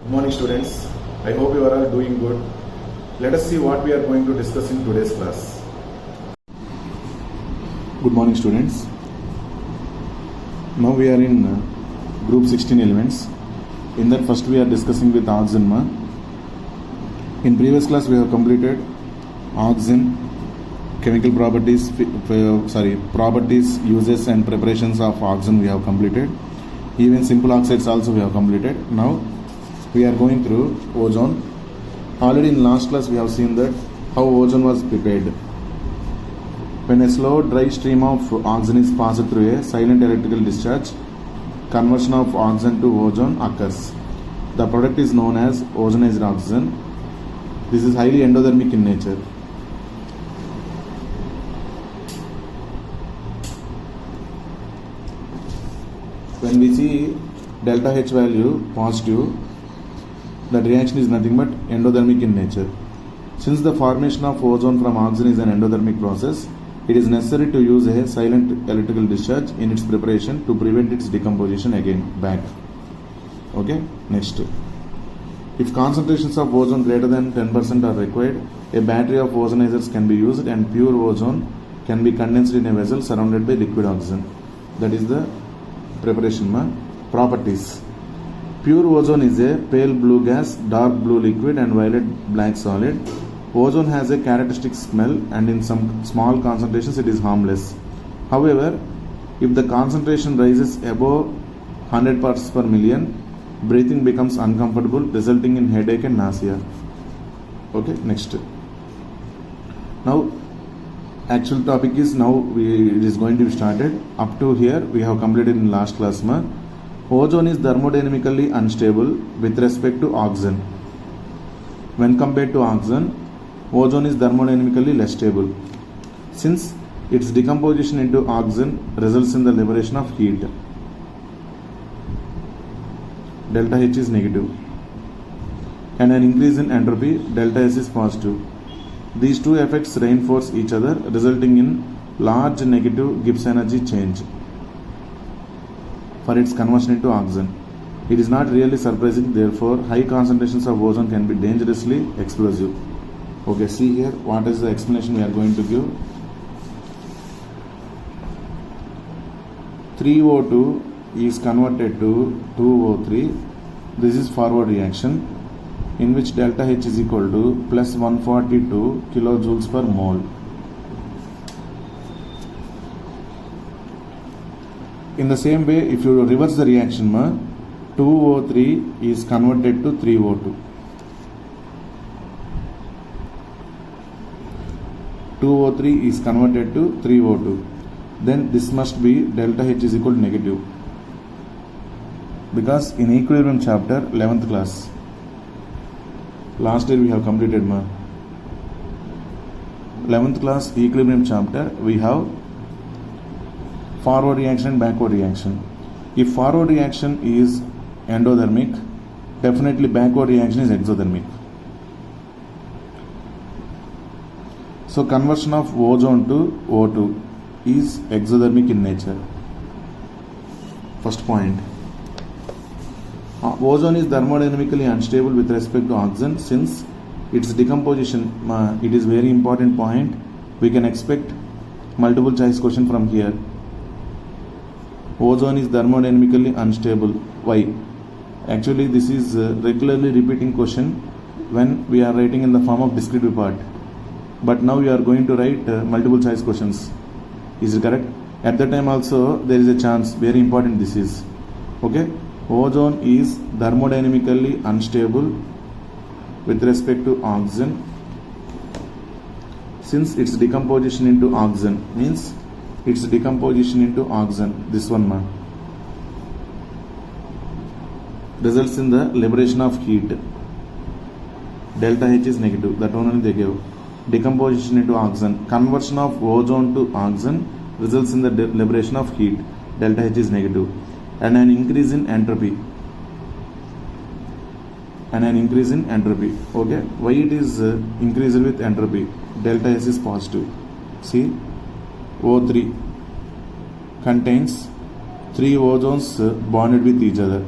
Good morning students. I hope you are all doing good. Let us see what we are going to discuss in today's class. Good morning students. Now we are in group 16 elements. In that first we are discussing with oxygen. In previous class we have completed oxygen, chemical properties, properties, uses and preparations of oxygen we have completed. Even simple oxides also we have completed. Now we are going through ozone. Already in last class we have seen that how ozone was prepared. When a slow dry stream of oxygen is passed through a silent electrical discharge, conversion of oxygen to ozone occurs. The product is known as ozonized oxygen. This is highly endothermic in nature. When we see delta H value positive, that reaction is nothing but endothermic in nature. Since the formation of ozone from oxygen is an endothermic process, it is necessary to use a silent electrical discharge in its preparation to prevent its decomposition back. Okay, next. If concentrations of ozone greater than 10% are required, a battery of ozonizers can be used and pure ozone can be condensed in a vessel surrounded by liquid oxygen. That is the preparation. Properties. Pure ozone is a pale blue gas, dark blue liquid and violet black solid. Ozone has a characteristic smell and in some small concentrations it is harmless. However, if the concentration rises above 100 parts per million, breathing becomes uncomfortable, resulting in headache and nausea. Okay, next. Now, actual topic is it is going to be started. Up to here we have completed in last class. Ozone is thermodynamically unstable with respect to oxygen. When compared to oxygen, ozone is thermodynamically less stable, since its decomposition into oxygen results in the liberation of heat. Delta H is negative, and an increase in entropy, delta S is positive. These two effects reinforce each other, resulting in large negative Gibbs energy change for its conversion into oxygen. It is not really surprising, therefore, high concentrations of ozone can be dangerously explosive. Okay, see here what is the explanation we are going to give. 3O2 is converted to 2O3. This is forward reaction in which delta H is equal to plus 142 kilojoules per mole. In the same way, if you reverse the reaction, 2O3 is converted to 3O2. 2O3 is converted to 3O2. Then this must be delta H is equal to negative. Because in equilibrium chapter, 11th class, last year we have completed 11th class equilibrium chapter, we have forward reaction and backward reaction. If forward reaction is endothermic, definitely backward reaction is exothermic. So conversion of ozone to O2 is exothermic in nature. First point. Ozone is thermodynamically unstable with respect to oxygen, since its decomposition, it is very important point. We can expect multiple choice question from here. Ozone is thermodynamically unstable. Why? Actually, this is regularly repeating question when we are writing in the form of descriptive part. But now we are going to write multiple choice questions. Is it correct? At that time also there is a chance. Very important this is. Okay. Ozone is thermodynamically unstable with respect to oxygen, since its decomposition into oxygen means its decomposition into oxygen, this one results in the liberation of heat. Delta H is negative, that one only they gave. Decomposition into oxygen, conversion of ozone to oxygen results in the liberation of heat. Delta H is negative, and an increase in entropy. Okay, why it is increased with entropy? Delta S is positive. See, O3 contains 3 ozones bonded with each other.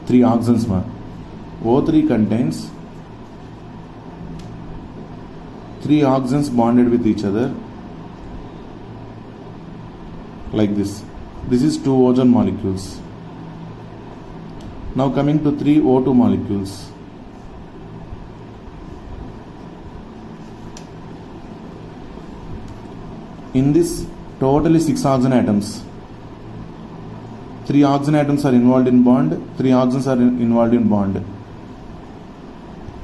3 oxygens. O3 contains 3 oxygens bonded with each other like this. This is 2 ozone molecules. Now coming to 3 O2 molecules. In this totally 6 oxygen atoms. 3 oxygen atoms are involved in bond, 3 oxygens are involved in bond.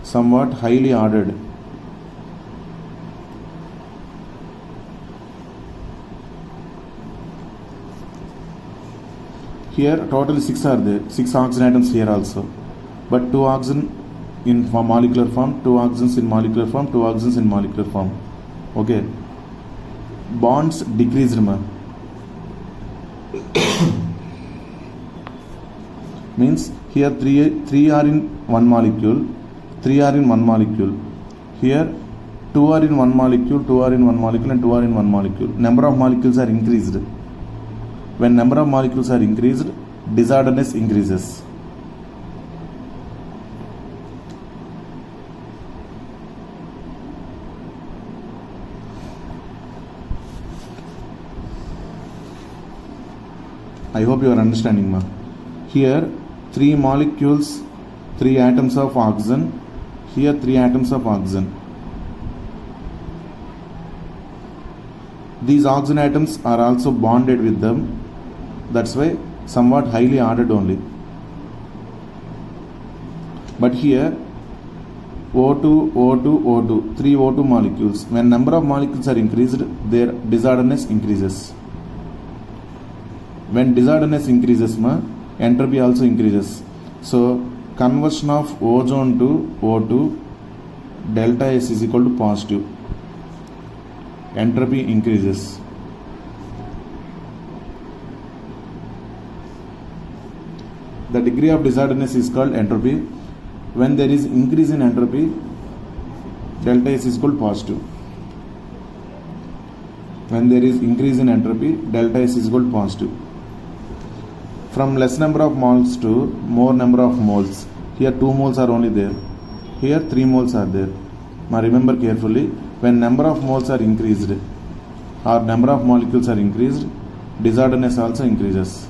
Somewhat highly ordered. Here totally 6 are there, 6 oxygen atoms here also. But 2 oxygen in molecular form, 2 oxygens in molecular form, 2 oxygens in molecular form. Okay. Bonds decreased. Means here 3 are in one molecule, 3 are in one molecule. Here 2 are in one molecule, 2 are in one molecule, and 2 are in one molecule. Number of molecules are increased. When number of molecules are increased, disorderliness increases. I hope you are understanding, ma. Here 3 molecules, 3 atoms of oxygen. Here 3 atoms of oxygen. These oxygen atoms are also bonded with them. That's why somewhat highly ordered only. But here O2, O2, O2, 3 O2 molecules. When number of molecules are increased, their disorderness increases. When disorderness increases, entropy also increases. So conversion of ozone to O2, delta S is equal to positive. Entropy increases. The degree of disorderness is called entropy. When there is increase in entropy, delta S is equal to positive. When there is increase in entropy, delta S is equal to positive. From less number of moles to more number of moles. Here 2 moles are only there. Here 3 moles are there. Now remember carefully, when number of moles are increased or number of molecules are increased, disorderness also increases.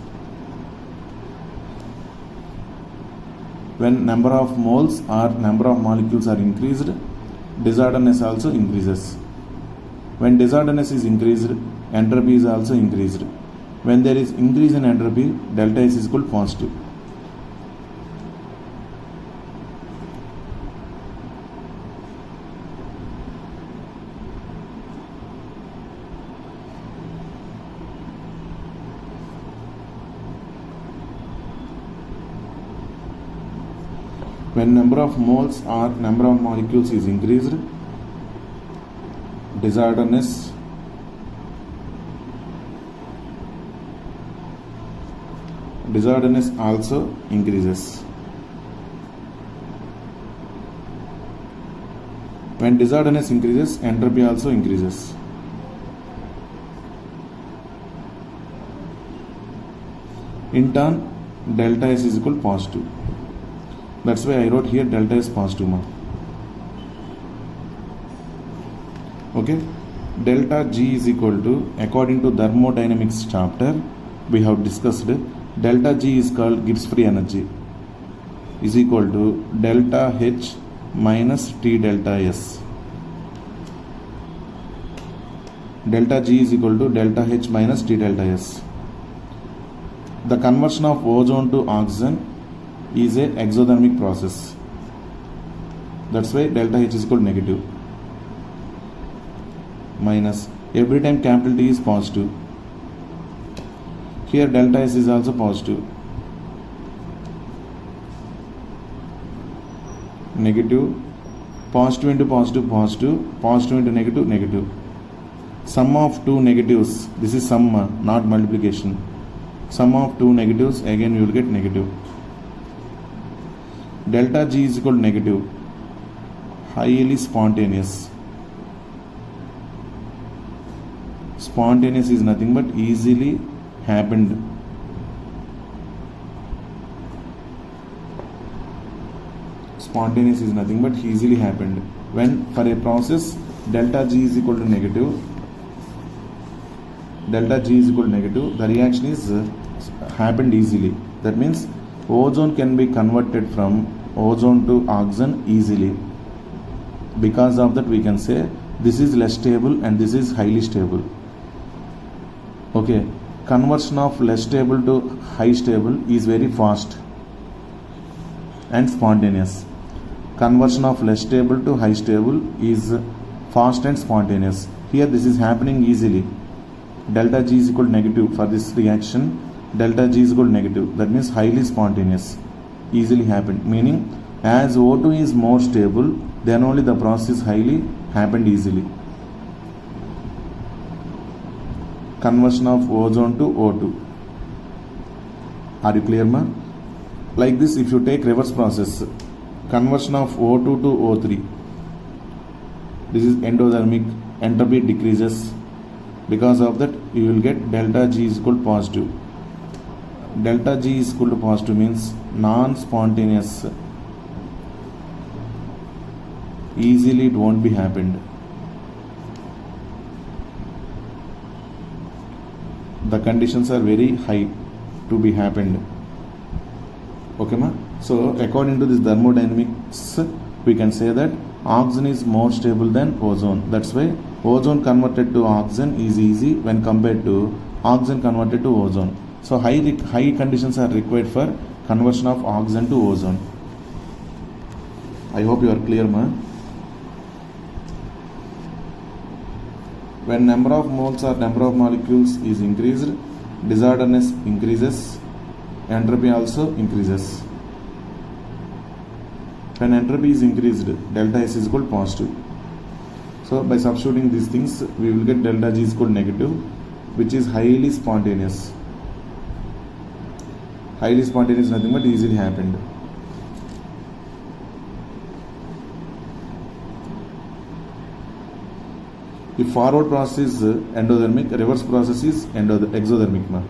When number of moles or number of molecules are increased, disorderness also increases. When disorderness is increased, entropy is also increased. When there is increase in entropy, delta S is equal to positive. When number of moles or number of molecules is increased, disorderness also increases. When disorderness increases, entropy also increases. In turn, delta S is equal to positive. That's why I wrote here delta S positive. Okay. Delta G is equal to, according to thermodynamics chapter, we have discussed delta G is called Gibbs free energy, is equal to delta H minus T delta S. Delta G is equal to delta H minus T delta S. The conversion of ozone to oxygen is a exothermic process. That's why delta H is equal to negative. Minus, every time capital T is positive. Here delta S is also positive. Negative, positive into positive, positive, positive into negative, negative. Sum of two negatives, this is sum, not multiplication. Sum of two negatives, again you will get negative. Delta G is equal to negative. Highly spontaneous. Spontaneous is nothing but easily happened. spontaneous is nothing but easily happened. When for a process delta G is equal to negative, the reaction is happened easily. That means ozone can be converted from ozone to oxygen easily. Because of that we can say this is less stable and this is highly stable. Okay, conversion of less stable to high stable is very fast and spontaneous. Conversion of less stable to high stable is fast and spontaneous. Here this is happening easily. Delta G is equal to negative for this reaction. Delta G is equal to negative. That means highly spontaneous. Easily happened. Meaning as O2 is more stable, then only the process highly happened easily. Conversion of ozone to O2. Are you clear, ma? Like this, if you take reverse process, conversion of O2 to O3, this is endothermic, entropy decreases. Because of that, you will get delta G is equal to positive. Delta G is equal to positive means non-spontaneous. Easily it won't be happened. The conditions are very high to be happened. Okay, ma? So according to this thermodynamics, we can say that oxygen is more stable than ozone. That's why ozone converted to oxygen is easy when compared to oxygen converted to ozone. So high conditions are required for conversion of oxygen to ozone. I hope you are clear, ma? When number of moles or number of molecules is increased, disorderness increases, entropy also increases. When entropy is increased, delta S is equal to positive. So by substituting these things, we will get delta G is equal to negative, which is highly spontaneous. Highly spontaneous is nothing but easily happened. If forward process is endothermic, reverse process is exothermic.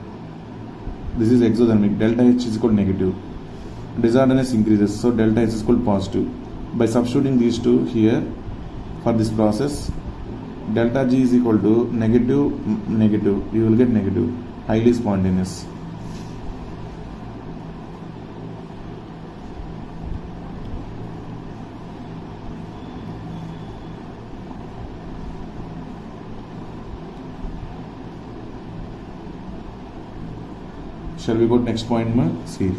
This is exothermic. Delta H is equal to negative. Disorderness increases, so delta H is equal to positive. By substituting these two here for this process, delta G is equal to negative. You will get negative. Highly spontaneous. Shall we go to next point, ma? See.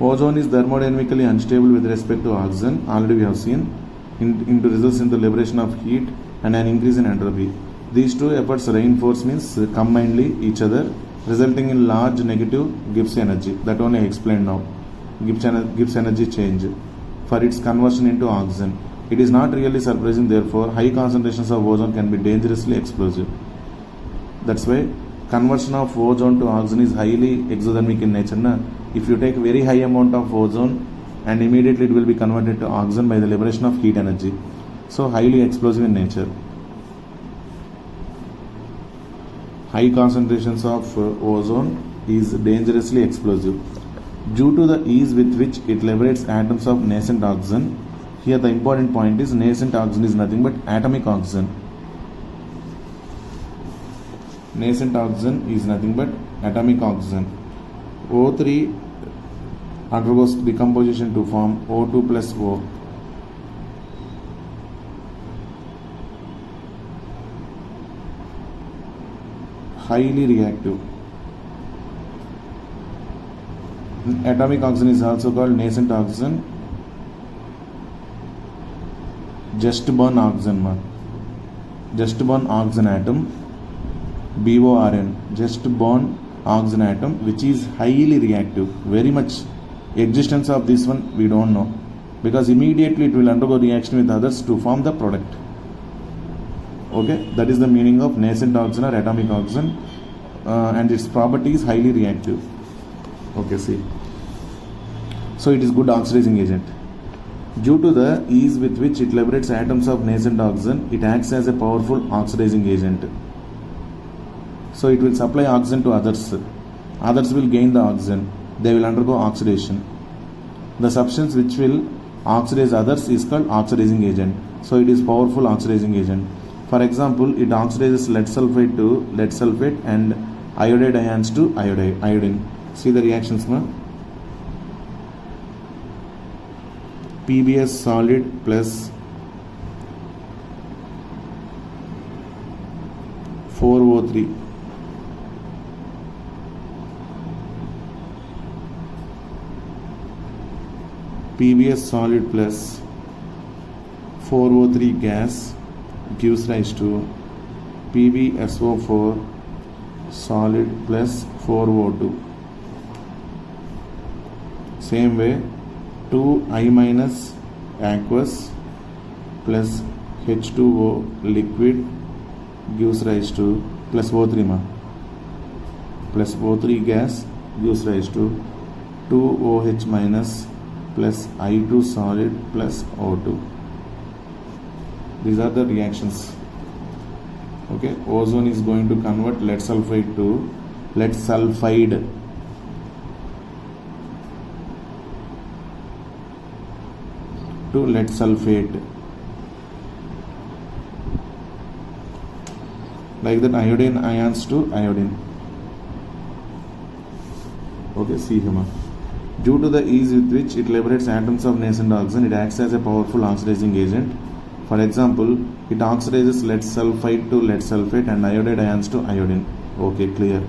Ozone is thermodynamically unstable with respect to oxygen. Already we have seen. Into results in the liberation of heat and an increase in entropy. These two efforts reinforce means combinedly each other, resulting in large negative Gibbs energy. That only I explained now. Gibbs energy change for its conversion into oxygen. It is not really surprising, therefore, high concentrations of ozone can be dangerously explosive. That's why conversion of ozone to oxygen is highly exothermic in nature. Na? If you take very high amount of ozone and immediately it will be converted to oxygen by the liberation of heat energy. So highly explosive in nature. High concentrations of ozone is dangerously explosive. Due to the ease with which it liberates atoms of nascent oxygen, here the important point is nascent oxygen is nothing but atomic oxygen. Nascent oxygen is nothing but atomic oxygen. O3 undergoes decomposition to form O2 plus O. Highly reactive. Atomic oxygen is also called nascent oxygen. Just born oxygen. Just born oxygen atom. BORN. Just born oxygen atom, which is highly reactive. Very much. Existence of this one we don't know, because immediately it will undergo reaction with others to form the product. Okay, that is the meaning of nascent oxygen or atomic oxygen, and its property is highly reactive. Okay, see. So it is good oxidizing agent. Due to the ease with which it liberates atoms of nascent oxygen, it acts as a powerful oxidizing agent. So it will supply oxygen to others. Others will gain the oxygen. They will undergo oxidation. The substance which will oxidize others is called oxidizing agent. So it is powerful oxidizing agent. For example, it oxidizes lead sulfate to lead sulfate and iodide ions to iodine. See the reactions, ma? PBS solid plus 4O3 PBS solid plus 4O3 gas gives rise to PbSO4 solid plus 4O2. Same way, 2I minus aqueous plus H2O liquid gives rise to plus O3 plus O3 gas gives rise to 2OH minus plus I2 solid plus O2. These are the reactions. Okay, ozone is going to convert lead sulfide to lead sulfide to lead sulfate. Like that, iodine ions to iodine. Okay, see here. Due to the ease with which it liberates atoms of nascent oxygen, it acts as a powerful oxidizing agent. For example, it oxidizes lead sulfide to lead sulfate and iodide ions to iodine. Okay, clear.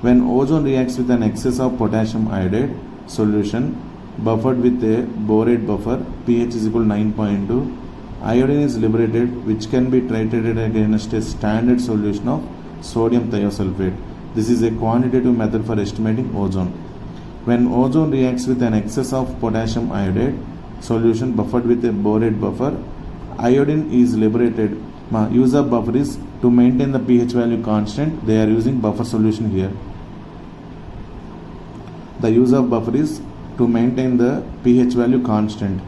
When ozone reacts with an excess of potassium iodide solution buffered with a borate buffer, pH is equal to 9.2, iodine is liberated, which can be titrated against a standard solution of sodium thiosulfate. This is a quantitative method for estimating ozone. When ozone reacts with an excess of potassium iodide solution buffered with a borate buffer, iodine is liberated. Use of buffer is to maintain the pH value constant. They are using buffer solution here. The use of buffer is to maintain the pH value constant.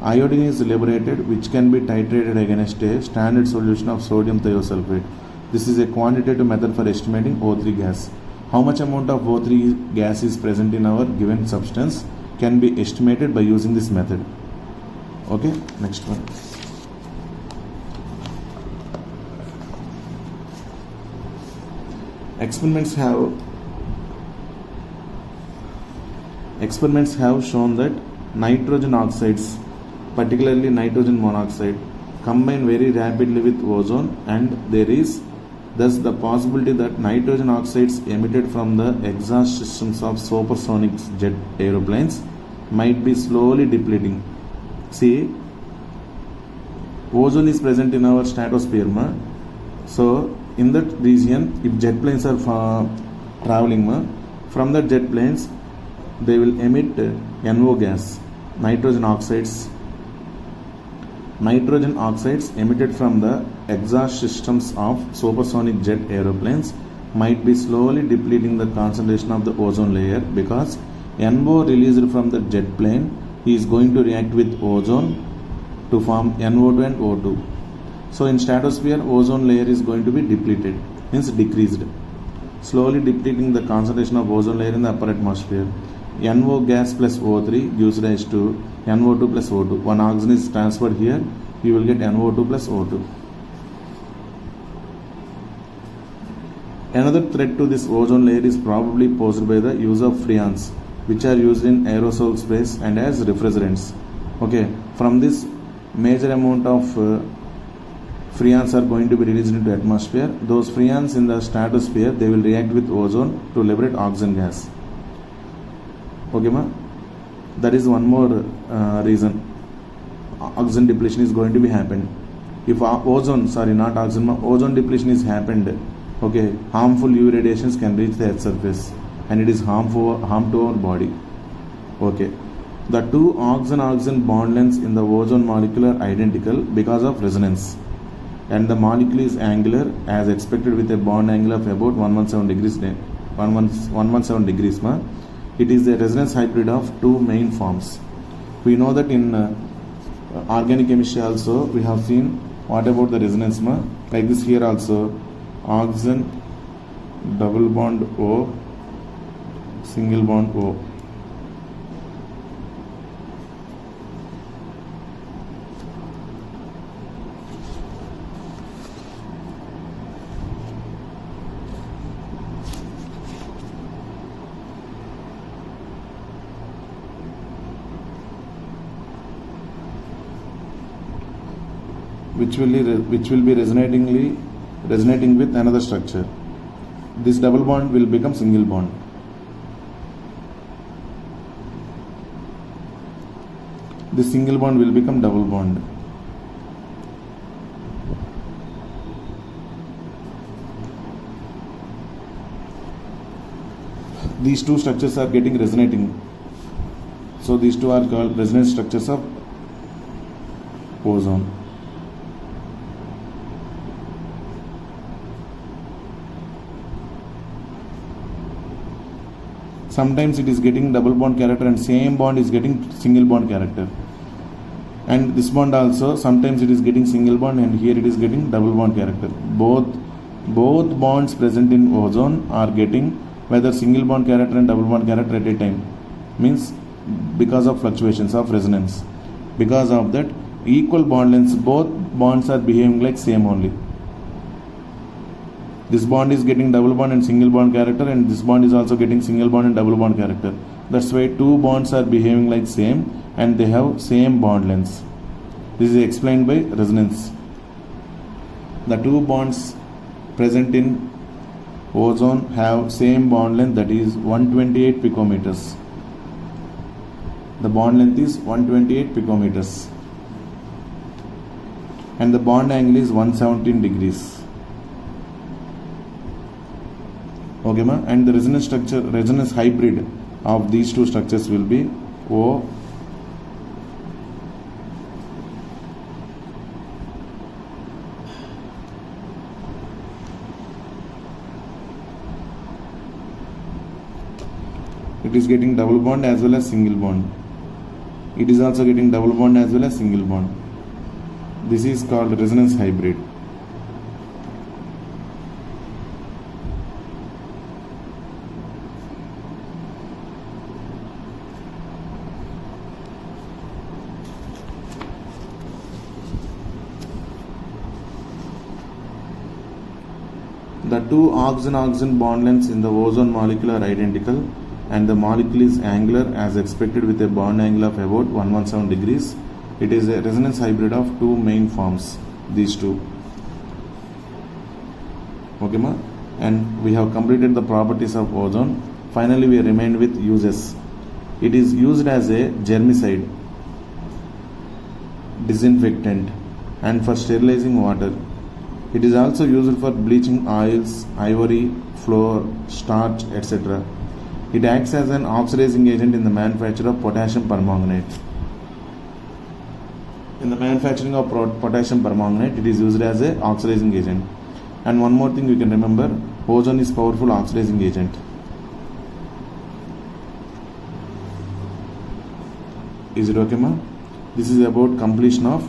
Iodine is liberated, which can be titrated against a standard solution of sodium thiosulfate. This is a quantitative method for estimating O3 gas. How much amount of O3 gas is present in our given substance can be estimated by using this method. Okay, next one. Experiments have shown that nitrogen oxides, particularly nitrogen monoxide, combine very rapidly with ozone, and there is thus the possibility that nitrogen oxides emitted from the exhaust systems of supersonic jet aeroplanes might be slowly depleting. See, ozone is present in our stratosphere. So in that region, if jet planes are traveling, from the jet planes they will emit NO gas, nitrogen oxides. Nitrogen oxides emitted from the exhaust systems of supersonic jet aeroplanes might be slowly depleting the concentration of the ozone layer, because NO released from the jet plane is going to react with ozone to form NO2 and O2. So in stratosphere, ozone layer is going to be depleted, means decreased, slowly depleting the concentration of ozone layer in the upper atmosphere. NO gas plus O3 gives rise to NO2 plus O2. One oxygen is transferred here, you will get NO2 plus O2. Another threat to this ozone layer is probably posed by the use of freons, which are used in aerosol sprays and as refrigerants. Okay, from this major amount of freons are going to be released into atmosphere. Those freons in the stratosphere, they will react with ozone to liberate oxygen gas. Okay, that is one more reason oxygen depletion is going to be happened. If ozone depletion is happened, okay, harmful UV radiations can reach the earth surface and it is harm to our body. Okay, the two oxygen bond lengths in the ozone molecule are identical because of resonance, and the molecule is angular as expected with a bond angle of about 117 degrees. It is a resonance hybrid of two main forms. We know that in Organic chemistry also we have seen. What about the resonance ma? Like this here also, oxygen double bond O, single bond O. Which will be resonating with another structure. This double bond will become single bond. This single bond will become double bond. These two structures are getting resonating. So these two are called resonance structures of ozone. Sometimes it is getting double bond character and same bond is getting single bond character. And this bond also, sometimes it is getting single bond and here it is getting double bond character. Both bonds present in ozone are getting whether single bond character and double bond character at a time. Means because of fluctuations of resonance. Because of that, equal bond lengths, both bonds are behaving like same only. This bond is getting double bond and single bond character, and this bond is also getting single bond and double bond character. That's why two bonds are behaving like same and they have same bond lengths. This is explained by resonance. The two bonds present in ozone have same bond length, that is 128 picometers. The bond length is 128 picometers. And the bond angle is 117 degrees. Okay ma, and the resonance hybrid of these two structures will be O it is getting double bond as well as single bond. It is also getting double bond as well as single bond. This is called resonance hybrid. The two oxygen-oxygen bond lengths in the ozone molecule are identical and the molecule is angular as expected with a bond angle of about 117 degrees. It is a resonance hybrid of two main forms, these two. Okay ma? And we have completed the properties of ozone. Finally we remain with uses. It is used as a germicide, disinfectant and for sterilizing water. It is also used for bleaching oils, ivory, flour, starch, etc. It acts as an oxidizing agent in the manufacture of potassium permanganate. In the manufacturing of potassium permanganate, it is used as an oxidizing agent. And one more thing you can remember, ozone is powerful oxidizing agent. Is it okay ma? This is about completion of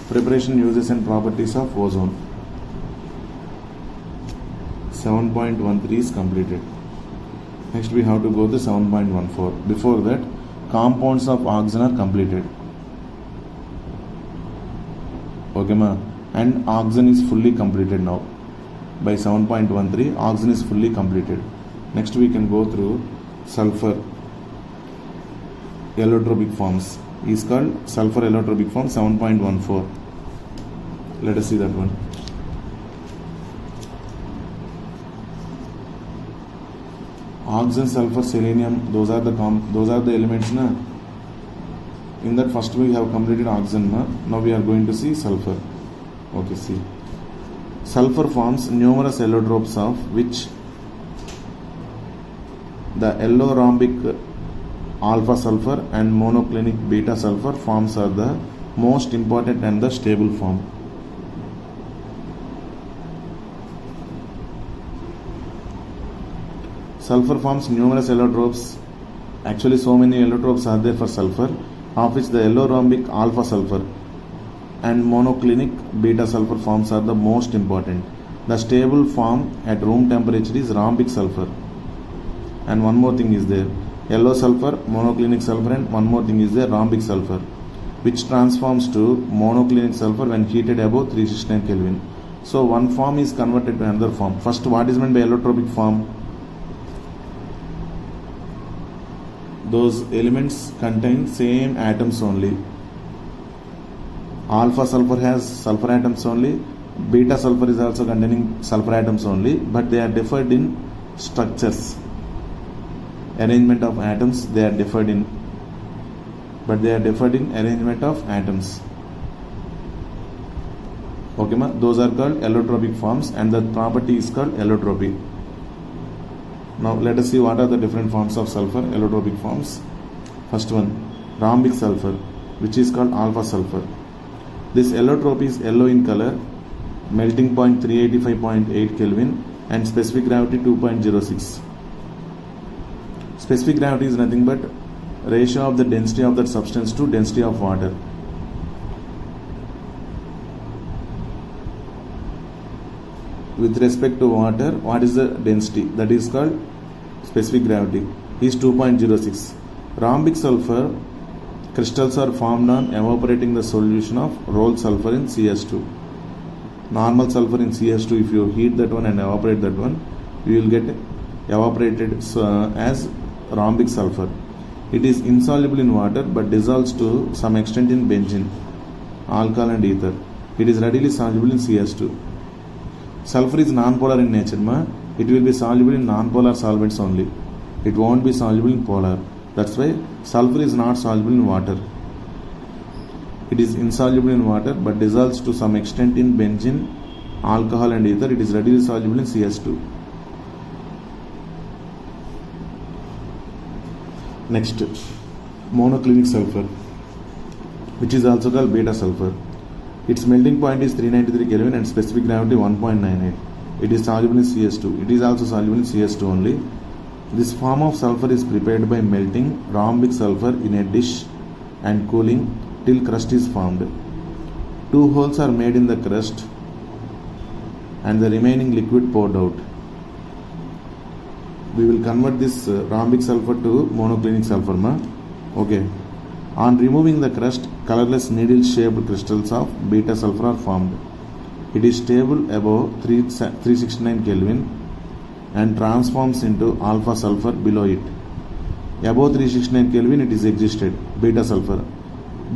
preparation, uses and properties of ozone. 7.13 is completed. Next we have to go to 7.14. Before that, compounds of oxygen are completed. Okay ma? And oxygen is fully completed now. By 7.13, oxygen is fully completed. Next we can go through sulfur allotropic forms. Is called sulfur allotropic form 7.14. Let us see that one. Oxygen, sulfur, selenium, those are the elements na. In that first we have completed oxygen na. Now we are going to see sulfur. Okay, see. Sulfur forms numerous allotropes of which the yellow rhombic alpha sulfur and monoclinic beta sulfur forms are the most important and the stable form. Sulfur forms numerous allotropes Actually, so many allotropes are there for sulfur, of which the yellow rhombic alpha sulfur and monoclinic beta sulfur forms are the most important. The stable form at room temperature is rhombic sulfur. And one more thing is there, yellow sulfur, monoclinic sulfur, and one more thing is there, rhombic sulfur, which transforms to monoclinic sulfur when heated above 369 Kelvin. So one form is converted to another form. First, what is meant by allotropic form? Those elements contain same atoms only. Alpha sulfur has sulfur atoms only, beta sulfur is also containing sulfur atoms only, but they are differed in structures. Arrangement of atoms they are differed in, but they are differed in arrangement of atoms. Okay ma, those are called allotropic forms and the property is called allotropy. Now let us see what are the different forms of sulfur, allotropic forms. First one, rhombic sulfur, which is called alpha sulfur. This allotrope is yellow in color, melting point 385.8 Kelvin and specific gravity 2.06. Specific gravity is nothing but ratio of the density of that substance to density of water. With respect to water, what is the density? That is called specific gravity, is 2.06. Rhombic sulfur crystals are formed on evaporating the solution of rolled sulfur in CS2. Normal sulfur in CS2, if you heat that one and evaporate that one, you will get evaporated as rhombic sulfur. It is insoluble in water but dissolves to some extent in benzene, alcohol and ether. It is readily soluble in CS2. Sulfur is non-polar in nature, it will be soluble in non-polar solvents only. It won't be soluble in polar. That's why sulfur is not soluble in water. It is insoluble in water but dissolves to some extent in benzene, alcohol and ether. It is readily soluble in CS2. Next, monoclinic sulfur, which is also called beta sulfur. Its melting point is 393 Kelvin and specific gravity 1.98. It is soluble in CS2. It is also soluble in CS2 only. This form of sulfur is prepared by melting rhombic sulfur in a dish and cooling till crust is formed. 2 holes are made in the crust and the remaining liquid poured out. We will convert this rhombic sulfur to monoclinic sulfur. Okay. On removing the crust, colorless needle-shaped crystals of beta sulfur are formed. It is stable above 369 Kelvin and transforms into alpha sulfur below it. Above 369 Kelvin it is existed, beta sulfur.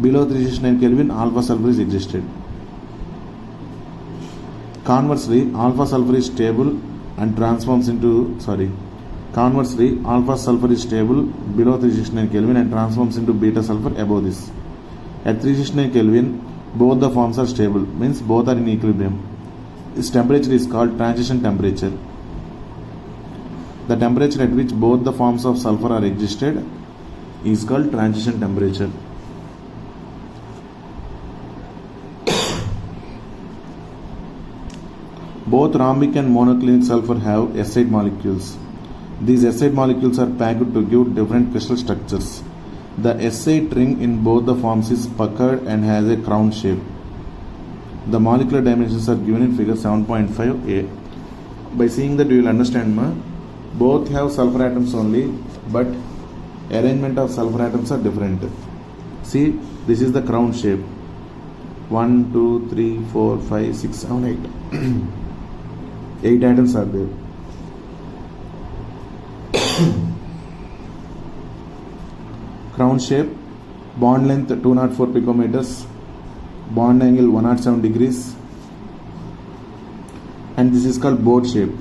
Below 369 Kelvin alpha sulfur is existed. Conversely, alpha sulfur is stable and transforms into alpha sulfur is stable below 369 Kelvin and transforms into beta sulfur above this. At 369 Kelvin, both the forms are stable, means both are in equilibrium. This temperature is called transition temperature. The temperature at which both the forms of sulfur are existed is called transition temperature. Both rhombic and monoclinic sulfur have S-side molecules. These S-side molecules are packed to give different crystal structures. The S-side ring in both the forms is puckered and has a crown shape. The molecular dimensions are given in figure 7.5a. By seeing that you will understand, both have sulfur atoms only, but arrangement of sulfur atoms are different. See, this is the crown shape. 1, 2, 3, 4, 5, 6, 7, 8. 8 atoms are there. Crown shape, bond length 204 picometers, bond angle 107 degrees, and this is called boat shape.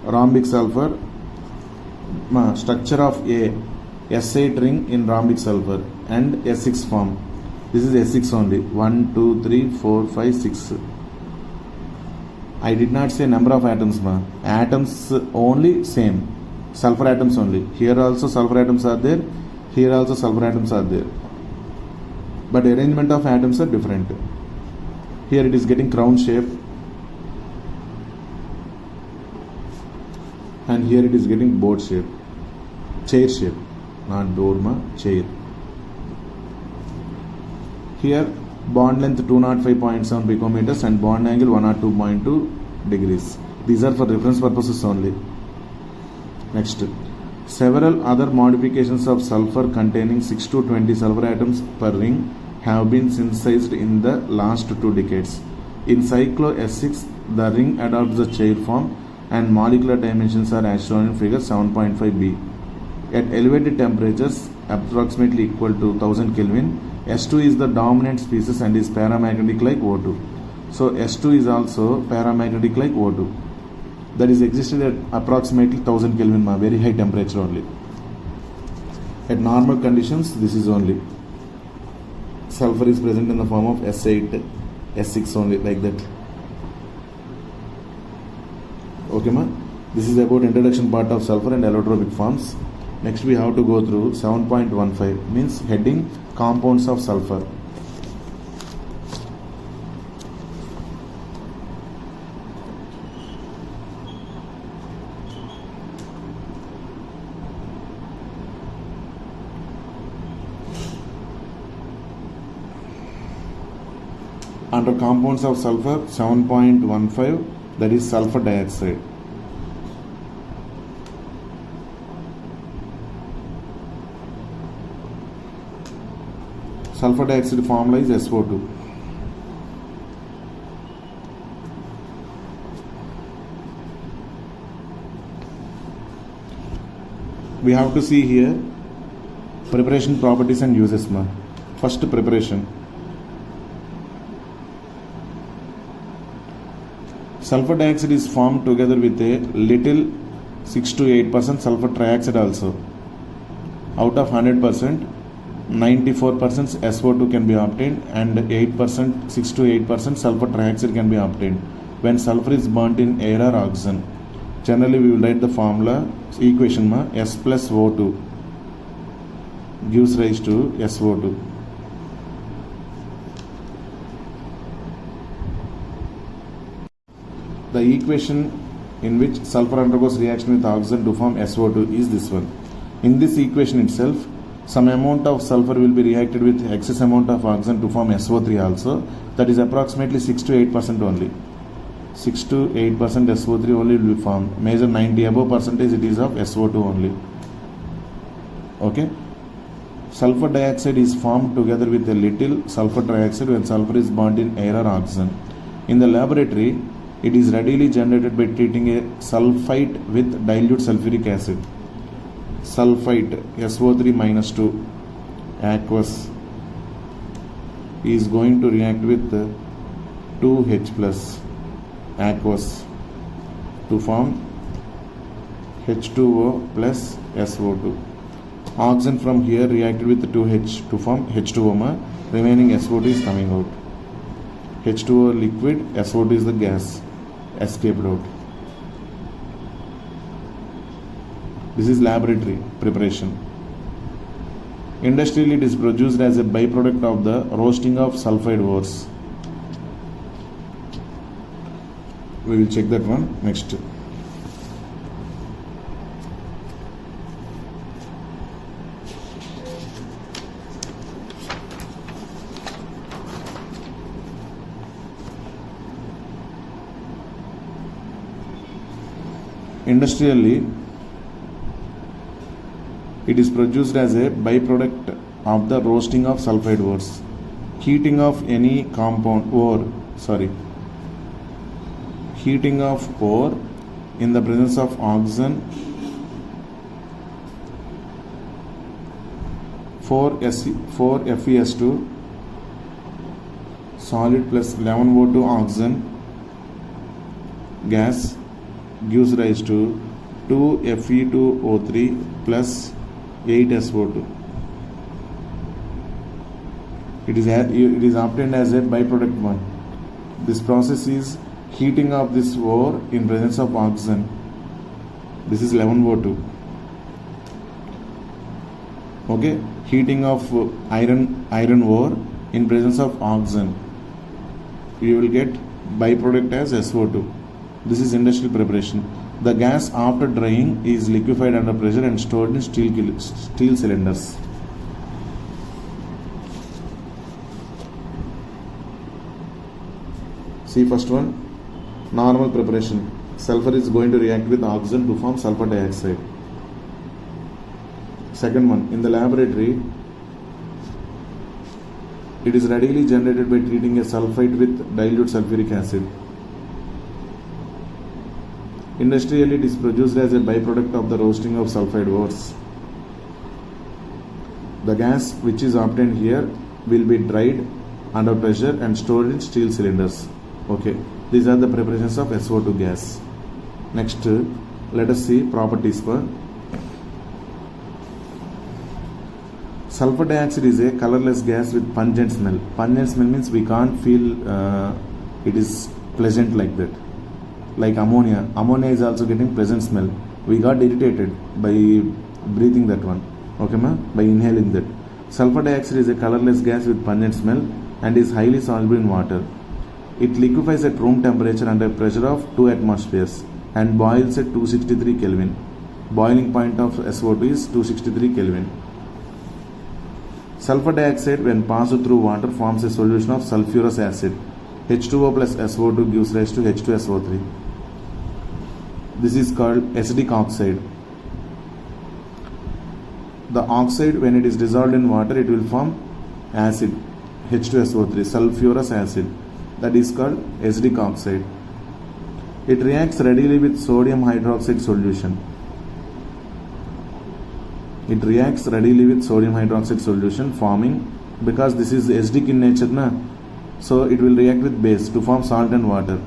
Rhombic sulfur, structure of A, S8 ring in rhombic sulfur and S6 form. This is S6 only. 1, 2, 3, 4, 5, 6. I did not say number of atoms. Atoms only same. Sulfur atoms only. Here also sulfur atoms are there. Here also sulfur atoms are there. But arrangement of atoms are different. Here it is getting crown shape. And here it is getting boat shape. chair shape, not door chair. Here bond length 205.7 picometers and bond angle 102.2 degrees. These are for reference purposes only. Next, several other modifications of sulfur containing 6 to 20 sulfur atoms per ring have been synthesized in the last 2 decades. In Cyclo S6, the ring adopts the chair form and molecular dimensions are as shown in figure 7.5b. At elevated temperatures approximately equal to 1000 Kelvin, S2 is the dominant species and is paramagnetic like O2. So S2 is also paramagnetic like O2. That is existed at approximately 1000 Kelvin, very high temperature only. At normal conditions, this is only. Sulfur is present in the form of S8, S6 only, like that. Okay ma? This is about introduction part of sulfur and allotropic forms. Next we have to go through 7.15, means heading compounds of sulfur. Under compounds of sulfur, 7.15, that is sulfur dioxide. Sulfur dioxide formula is SO2. We have to see here preparation properties and uses. First, preparation. Sulfur dioxide is formed together with a little 6 to 8% sulfur trioxide also. Out of 100%, 94% SO2 can be obtained and 8%, 6 to 8% sulfur trioxide can be obtained when sulfur is burnt in air or oxygen. Generally, we will write the formula equation S plus O2 gives rise to SO2. The equation in which sulfur undergoes reaction with oxygen to form SO2 is this one. In this equation itself, some amount of sulfur will be reacted with excess amount of oxygen to form SO3 also. That is approximately 6 to 8% only. 6 to 8% SO3 only will be formed. Major 90 above percentage it is of SO2 only. Okay. Sulfur dioxide is formed together with a little sulfur trioxide when sulfur is burnt in air or oxygen. In the laboratory, it is readily generated by treating a sulfite with dilute sulfuric acid. Sulfite SO3 minus 2 aqueous is going to react with 2H plus aqueous to form H2O plus SO2. Oxygen from here reacted with 2H to form H2O, remaining SO2 is coming out. H2O liquid, SO2 is the gas escaped out. This is laboratory preparation. Industrially, it is produced as a byproduct of the roasting of sulfide ores. We will check that one next. Industrially, it is produced as a byproduct of the roasting of sulfide ores. Heating of any compound heating of ore in the presence of oxygen 4FeS2 solid plus 11O2 oxygen gas gives rise to 2Fe2O3 plus 8SO2. It is obtained as a byproduct one. This process is heating of this ore in presence of oxygen. This is 11O2. Okay, heating of iron ore in presence of oxygen. You will get byproduct as SO2. This is industrial preparation. The gas after drying is liquefied under pressure and stored in steel cylinders. See first one, normal preparation. Sulfur is going to react with oxygen to form sulfur dioxide. Second one, in the laboratory, it is readily generated by treating a sulfite with dilute sulfuric acid. Industrially, it is produced as a byproduct of the roasting of sulfide ores. The gas which is obtained here will be dried under pressure and stored in steel cylinders. Okay, these are the preparations of SO2 gas. Next, let us see properties for sulfur dioxide. Is a colorless gas with pungent smell. Pungent smell means we can't feel it is pleasant like that. Like ammonia. Ammonia is also getting pleasant smell. We got irritated by breathing that one. Okay, ma? By inhaling that. Sulfur dioxide is a colorless gas with pungent smell and is highly soluble in water. It liquefies at room temperature under pressure of 2 atmospheres and boils at 263 Kelvin. Boiling point of SO2 is 263 Kelvin. Sulfur dioxide, when passed through water, forms a solution of sulfurous acid. H2O plus SO2 gives rise to H2SO3. This is called acidic oxide. The oxide, when it is dissolved in water, it will form acid, H2SO3, sulfurous acid. That is called acidic oxide. It reacts readily with sodium hydroxide solution. It reacts readily with sodium hydroxide solution, forming, because this is acidic in nature, na? So it will react with base to form salt and water,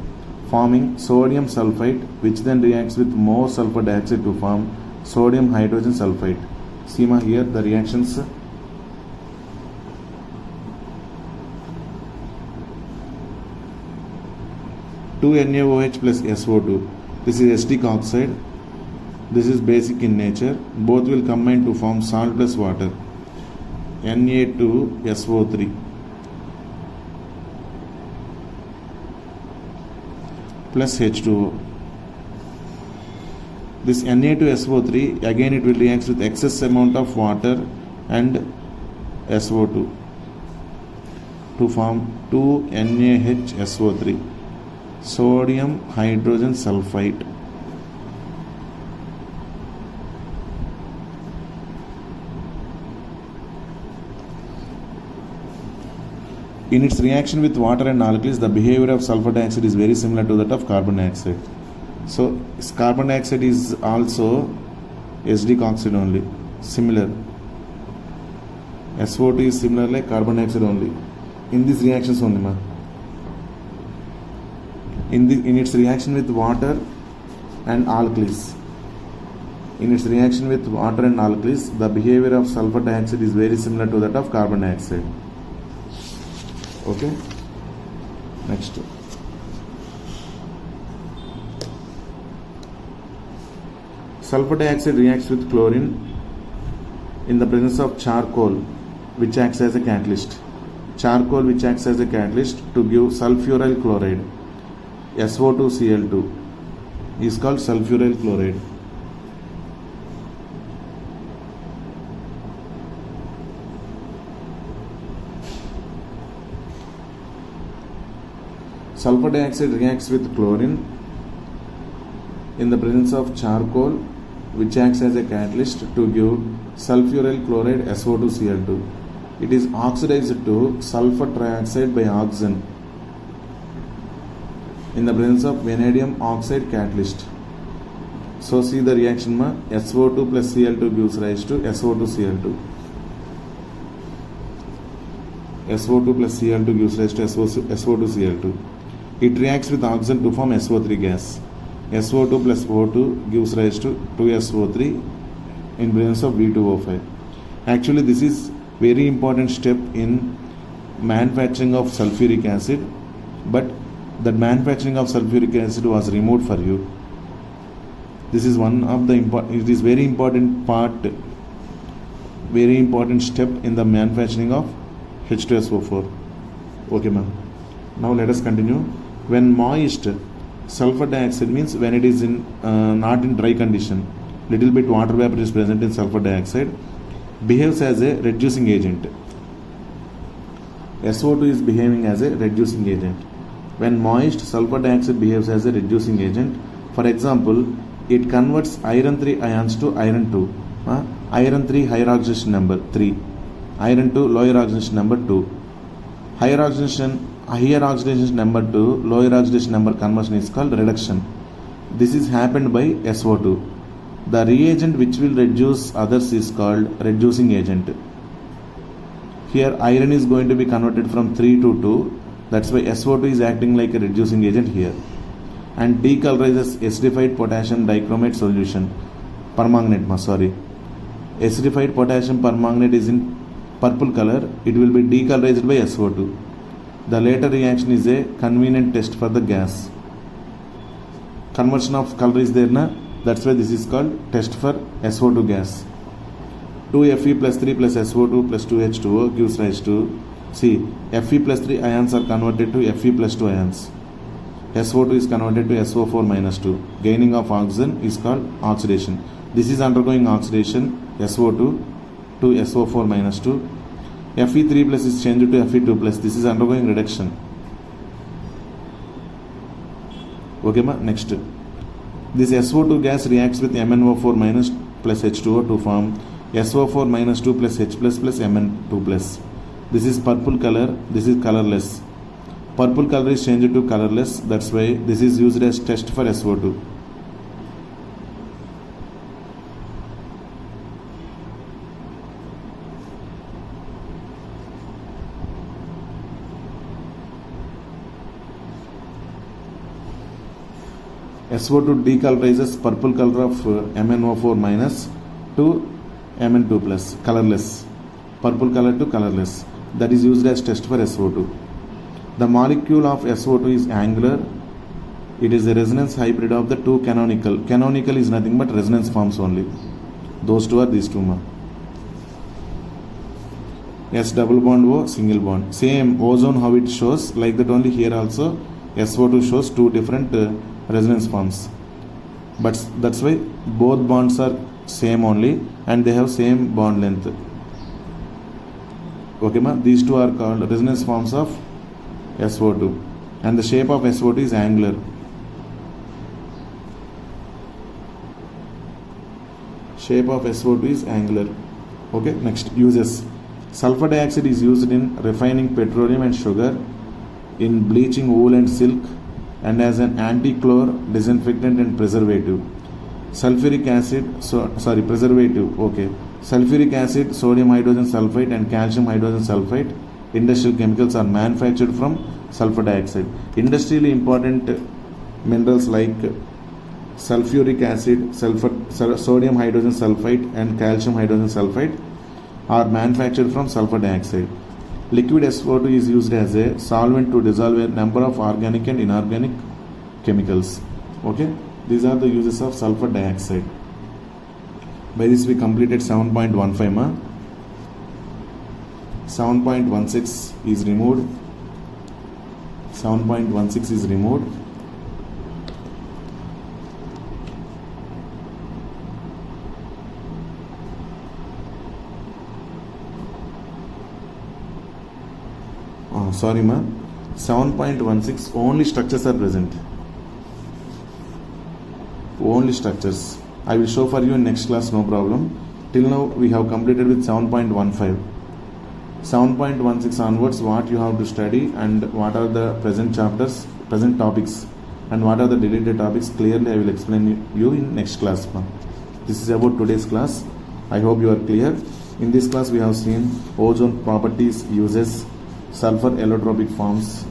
forming sodium sulfite, which then reacts with more sulfur dioxide to form sodium hydrogen sulfite. See ma, here the reactions. 2NaOH plus SO2. This is acidic oxide. This is basic in nature. Both will combine to form salt plus water. Na2SO3. Plus H2O. This Na2SO3, again it will react with excess amount of water and SO2 to form 2NaHSO3, sodium hydrogen sulfite. In its reaction with water and alkalis, the behavior of sulfur dioxide is very similar to that of carbon dioxide. So, carbon dioxide is also acidic oxide only, similar. SO2 is similar like carbon dioxide only. In these reactions only, ma. In its reaction with water and alkalis. In its reaction with water and alkalis, the behavior of sulfur dioxide is very similar to that of carbon dioxide. Okay, next. Sulfur dioxide reacts with chlorine in the presence of charcoal, which acts as a catalyst. Charcoal which acts as a catalyst to give sulfuryl chloride, SO2Cl2, is called sulfuryl chloride. Sulfur dioxide reacts with chlorine in the presence of charcoal, which acts as a catalyst to give sulfuryl chloride, SO2Cl2. It is oxidized to sulfur trioxide by oxygen in the presence of vanadium oxide catalyst. So see the reaction, ma. SO2 plus Cl2 gives rise to SO2Cl2. SO2 plus Cl2 gives rise to SO2Cl2. It reacts with oxygen to form SO3 gas. SO2 plus O2 gives rise to 2SO3 in presence of V2O5. Actually, this is very important step in manufacturing of sulfuric acid, but the manufacturing of sulfuric acid was removed for you. This is one of the it is very important part, very important step in the manufacturing of H2SO4. Okay, ma'am. Now let us continue. When moist, Sulfur dioxide means when it is in not in dry condition, little bit water vapor is present in sulfur dioxide, behaves as a reducing agent. SO2 is behaving as a reducing agent. When moist, sulfur dioxide behaves as a reducing agent. For example, it converts iron 3 ions to iron 2. Iron 3 higher oxidation number 3, iron 2 lower oxidation number 2. Higher oxidation number to lower oxidation number conversion is called reduction. This is happened by SO2. The reagent which will reduce others is called reducing agent. Here iron is going to be converted from 3 to 2. That's why SO2 is acting like a reducing agent here. And decolorizes acidified potassium dichromate solution. Permanganate. Acidified potassium permanganate is in purple color. It will be decolorized by SO2. The later reaction is a convenient test for the gas. Conversion of color is there na? That's why this is called test for SO2 gas. 2Fe plus 3 plus SO2 plus 2H2O gives rise to, see, Fe plus 3 ions are converted to Fe plus 2 ions. SO2 is converted to SO4 minus 2. Gaining of oxygen is called oxidation. This is undergoing oxidation, SO2 to SO4 minus 2. Fe3 plus is changed to Fe2 plus. This is undergoing reduction. Okay, ma? Next. This SO2 gas reacts with MnO4 minus plus H2O to form SO4 minus 2 plus H plus plus Mn2 plus. This is purple color. This is colorless. Purple color is changed to colorless. That's why this is used as test for SO2. SO2 decolorizes purple color of MnO4 minus to Mn2 plus, colorless. Purple color to colorless. That is used as test for SO2. The molecule of SO2 is angular. It is a resonance hybrid of the two canonical. Canonical is nothing but resonance forms only. Those two are these two. S double bond O, single bond. Same ozone how it shows, like that only here also SO2 shows two different resonance forms. But that's why both bonds are same only and they have same bond length. Okay, ma? These two are called resonance forms of SO2 and the shape of SO2 is angular. Shape of SO2 is angular. Okay, next, uses. Sulfur dioxide is used in refining petroleum and sugar, in bleaching wool and silk, and as an anti-chlor, disinfectant and preservative. Sulfuric acid, preservative, okay. Sulfuric acid, sodium hydrogen sulfate and calcium hydrogen sulfate, industrial chemicals are manufactured from sulfur dioxide. Industrially important minerals like sulfuric acid, sodium hydrogen sulfate and calcium hydrogen sulfate are manufactured from sulfur dioxide. Liquid SO2 is used as a solvent to dissolve a number of organic and inorganic chemicals. Okay, these are the uses of sulfur dioxide. By this we completed 7.15. 7.16 is removed. 7.16 is removed. Sorry ma, 7.16 only structures are present. Only structures. I will show for you in next class, no problem. Till now we have completed with 7.15. 7.16 onwards what you have to study and what are the present chapters, present topics and what are the deleted topics, clearly I will explain you in next class. This is about today's class. I hope you are clear. In this class we have seen ozone properties, uses, sulfur allotropic forms,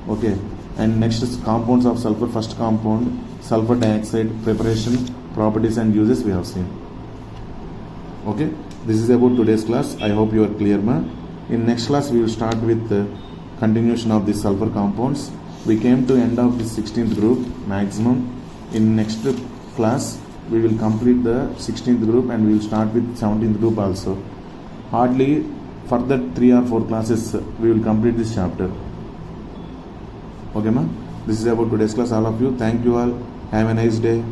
okay, and next is compounds of sulfur. First compound, sulfur dioxide, preparation, properties and uses we have seen. Okay, this is about today's class. I hope you are clear, ma. In next class we will start with the continuation of the sulfur compounds. We came to end of the 16th group maximum. In next class we will complete the 16th group and we will start with 17th group also. Hardly further 3 or 4 classes we will complete this chapter. Okay, ma? This is about today's class. All of you, thank you all. Have a nice day.